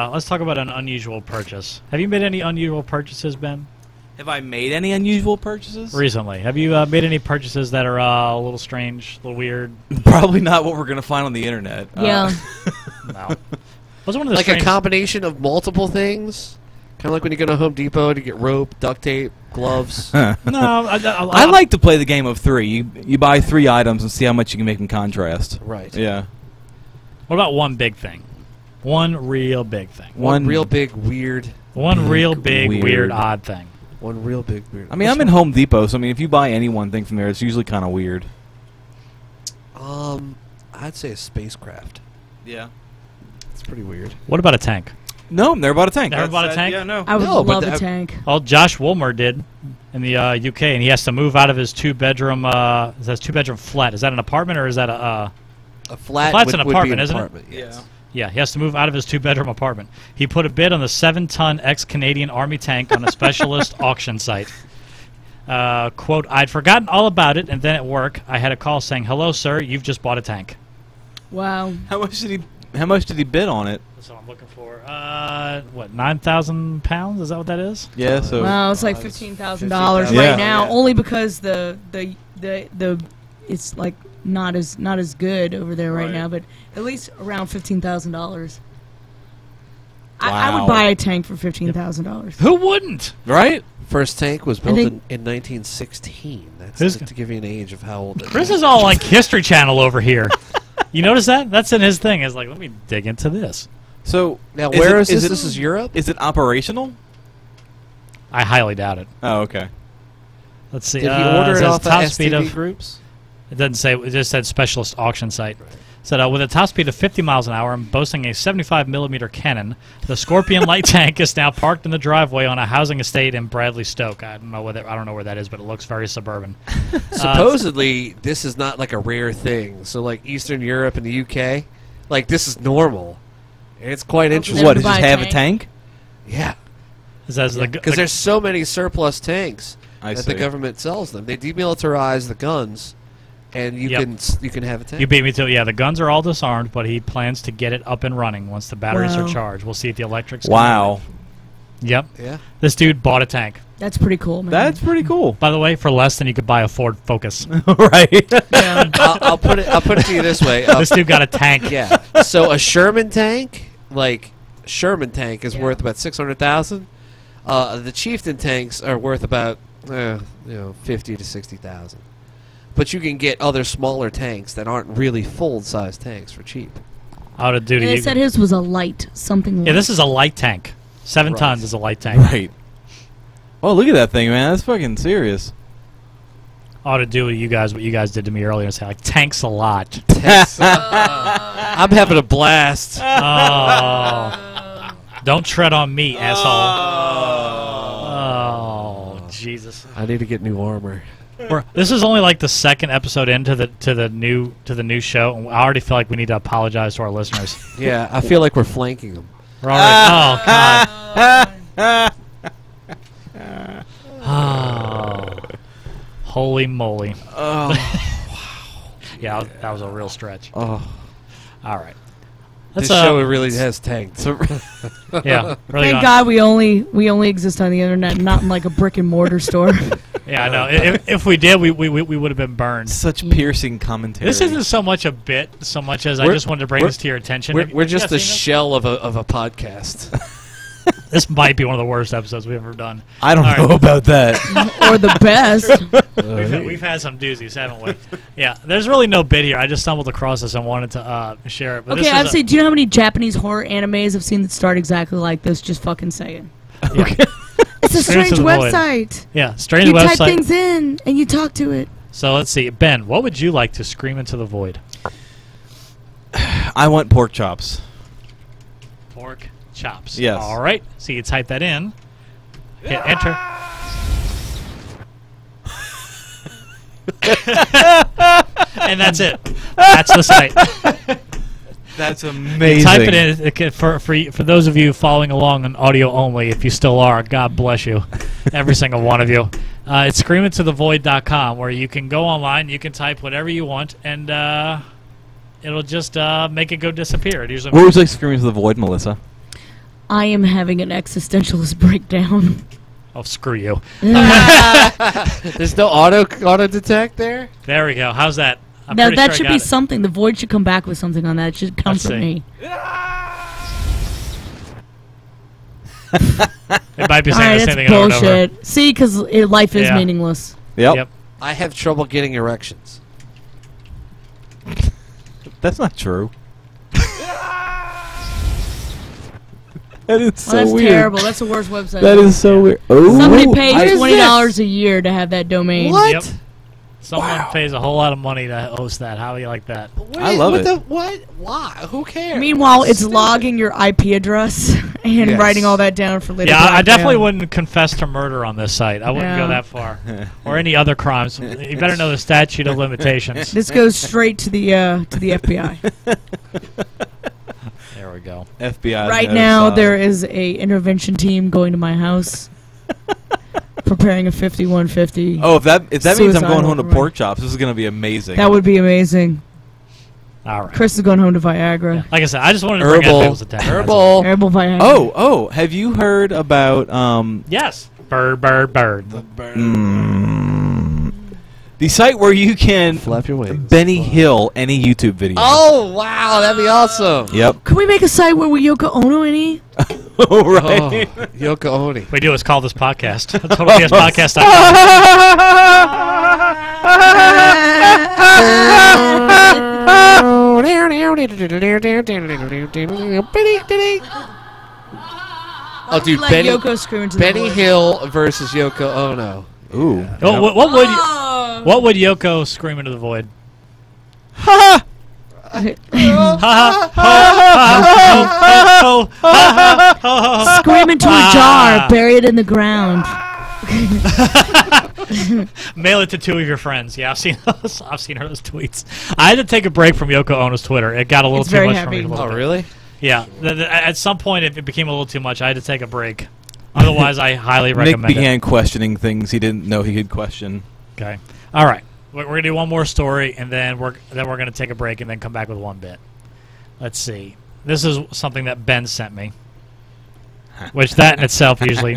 let's talk about an unusual purchase. Have you made any unusual purchases, Ben? Have I made any unusual purchases? Recently. Have you made any purchases that are a little strange, a little weird? Probably not what we're going to find on the internet. Yeah. No. Was one of the Like strange... a combination of multiple things? Kind of like when you go to Home Depot to get rope, duct tape, gloves. No, I like to play the game of 3. You buy 3 items and see how much you can make in contrast. Right. Yeah. What about one big thing? One real big thing. One real big weird. One real big weird. weird odd thing. One real big weird. I mean, I'm in Home Depot, so I mean, if you buy any one thing from there, it's usually kind of weird. I'd say a spacecraft. Yeah. It's pretty weird. What about a tank? No, never bought a tank. Never bought a tank? Yeah, no. I would No, but love a tank. Well, Josh Woolmer did in the UK, and he has to move out of his two-bedroom flat. Is that an apartment or is that a flat flat's would, an would apartment, be an isn't it? apartment, yes. Yeah, he has to move out of his two-bedroom apartment. He put a bid on the 7-ton ex-Canadian Army tank on a specialist auction site. Quote, I'd forgotten all about it, and then at work, I had a call saying, hello, sir, you've just bought a tank. Wow. How much did he bid on it? That's what I'm looking for. What, 9,000 pounds? Is that what that is? Yeah, so Wow, it's like $15,000 $15,000. right Yeah. now, Yeah. only because the it's like not as good over there right Right. now, but at least around $15,000. I Wow. would buy a tank for $15,000. Who wouldn't? right? First tank was built think- in 1916. That's Who's- to give you an age of how old it Chris is all like History Channel over here. You notice that? That's in his thing. It's like, let me dig into this. So Now, where is this? it- This is Europe? Is it operational? I highly doubt it. Oh, okay. Let's see. Did he order it says off top of speed STV of groups? It doesn't say. It just said specialist auction site. Said with a top speed of 50 miles an hour and boasting a 75 millimeter cannon, the Scorpion light tank is now parked in the driveway on a housing estate in Bradley, Stoke. I don't know where that is, but it looks very suburban. Supposedly, this is not like a rare thing. So, like Eastern Europe and the UK, like this is normal. And it's quite interesting. What, Never does buy it a have a tank? tank? Yeah, It says because there's so many surplus tanks I that see. the government sells them. They demilitarize the guns, and you Yep. can have a tank. You beat me to it. Yeah, the guns are all disarmed, but he plans to get it up and running once the batteries are Wow. charged. We'll see if the electric's Wow. Yep. Yeah. This dude bought a tank. That's pretty cool, man. That's pretty cool. By the way, for less than you could buy a Ford Focus. right. yeah. I'll put it to you this way. This dude got a tank. Yeah. So a Sherman tank, is Yeah. worth about 600,000. The Chieftain tanks are worth about 50 to 60,000. But you can get other smaller tanks that aren't really full-size tanks for cheap. Out of duty. And they said his was a light, something light. Yeah, this is a light tank. 7 Right. tons is a light tank. Right. Oh, look at that thing, man. That's fucking serious. Ought to do what you guys did to me earlier and say like tanks a lot. I'm having a blast. Oh, don't tread on me, asshole. Oh, Jesus. I need to get new armor. This is only like the second episode into the new show, and I already feel like we need to apologize to our listeners. Yeah, I feel like we're flanking them. We're already, oh God. Oh, holy moly. Oh. Yeah, that was a real stretch. Oh, All right. this show really has tanked. Yeah, really Thank gone. God we only exist on the internet, not in like a brick and mortar store. Yeah, I know. If we did, we would have been burned. Such piercing commentary. This isn't so much a bit, so much as I We're- just wanted to bring this to your attention. We're just Have the you guys seen shell of a podcast. this? This might be one of the worst episodes we've ever done. I don't All know right. about that. Or the best. We've had some doozies, haven't we? Yeah, there's really no bit here. I just stumbled across this and wanted to share it. But Okay, I'd say, do you know how many Japanese horror animes I've seen that start exactly like this? Just fucking saying. yeah, It's a Strange strange to the Void. website. yeah, strange You type website. things in and you talk to it. So let's see, Ben, what would you like to scream into the void? I want pork chops. Pork chops. Yes. All right. So you type that in. Hit enter. And that's it. That's the site. That's You amazing. type it in. It can, for those of you following along on audio only, if you still are, God bless you, every single one of you. It's screamintothevoid.com, where you can go online, you can type whatever you want, and it'll just make it go disappear. It usually What would you like screaming to the void, Melissa? I am having an existentialist breakdown. Oh, screw you. There's no auto detect there. There we go. How's that? I'm Now pretty that sure I should got be it. something. The Void should come back with something on that. It should come Let's from see. me. It might be All saying right, the that's same thing over and over. bullshit. See, because life is Yeah. meaningless. Yep. Yep. I have trouble getting erections. That's not true. That is so Well, that's weird. terrible. That's the worst website. That is so weird. Oh, Somebody I- pays $20 a year to have that domain. What? Yep. Someone pays a whole lot of money to host that. How do you like that? I love it. What? Why? Who cares? Meanwhile, it's Stupid. logging your IP address and Yes. writing all that down for later. Yeah, I definitely blackmail. wouldn't confess to murder on this site. I wouldn't go Yeah. that far. Or any other crimes. You better know the statute of limitations. This goes straight to the FBI. There we go. FBI. Right knows, now, there is a intervention team going to my house, preparing a 5150. Oh, if that means I'm Suicide going home to override. pork chops, this is going to be amazing. That would be amazing. All right. Chris is going home to Viagra. Like I said, I just wanted to bring that Herbal. people's attention. Herbal. Terrible Viagra. Oh, have you heard about Yes. Bird, bird, bird. the site where you can Flap your wings. Benny Hill any YouTube video? Oh wow, that'd be awesome. Yep. Can we make a site where we Yoko Ono any? Oh, right. Oh, Yoko Oni. We do is call this podcast. TotalBSPodcast.com. Oh, dude, Let Benny, Yoko scream into the Benny void. Hill versus Yoko Ono. Ooh. Oh, what would Yoko scream into the void? Scream into a jar, bury it in the ground. Mail it to two of your friends. Yeah, I've seen those. I've seen those tweets. I had to take a break from Yoko Ono's Twitter. It got a little It's too very much heavy. for me. A little Oh, bit. really? Yeah. At some point, it became a little too much. I had to take a break. Otherwise, I highly Nick recommend it. began questioning things he didn't know he could question. Okay. All right. We're gonna do one more story, and then we're gonna take a break, and then come back with one bit. Let's see. This is something that Ben sent me, which that in itself usually